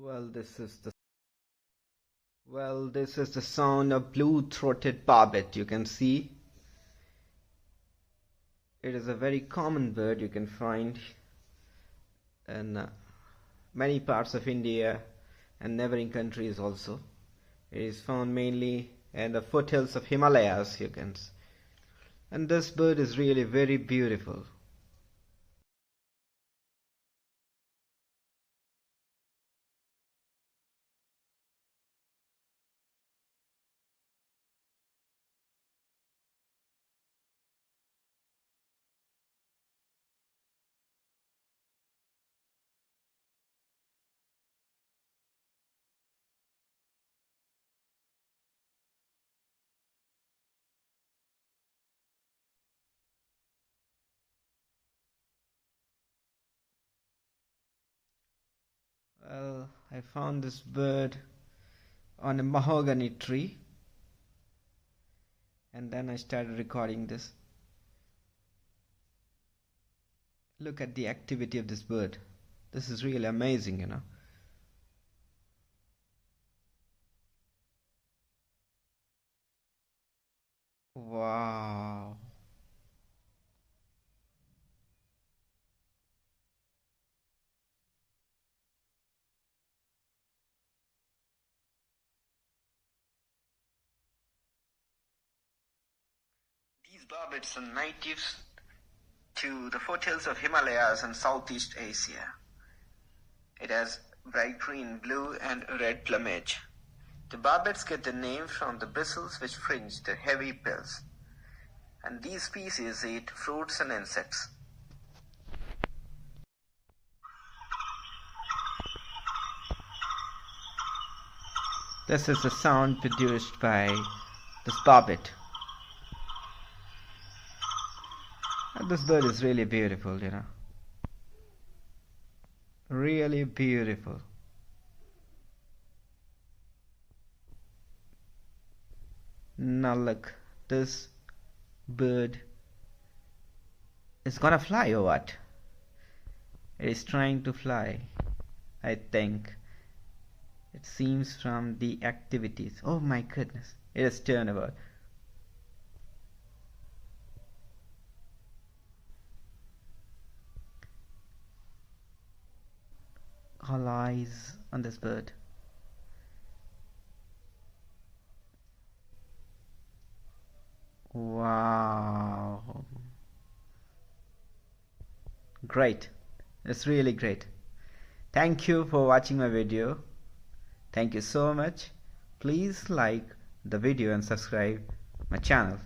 Well, this is the sound of blue-throated barbet. You can see it is a very common bird you can find in many parts of India and neighboring countries also. It is found mainly in the foothills of Himalayas, and this bird is really very beautiful. Well, I found this bird on a mahogany tree, and then I started recording this. Look at the activity of this bird. This is really amazing. Wow. These barbets are natives to the foothills of Himalayas and Southeast Asia. It has bright green, blue and red plumage. The barbets get their name from the bristles which fringe their heavy bills, and these species eat fruits and insects. This is the sound produced by this barbet. And this bird is really beautiful, Really beautiful. Now look, this bird is gonna fly or what? It is trying to fly, I think. It seems from the activities. Oh my goodness, it has turned about. All eyes on this bird. Wow. Great. It's really great. Thank you for watching my video. Thank you so much. Please like the video and subscribe my channel.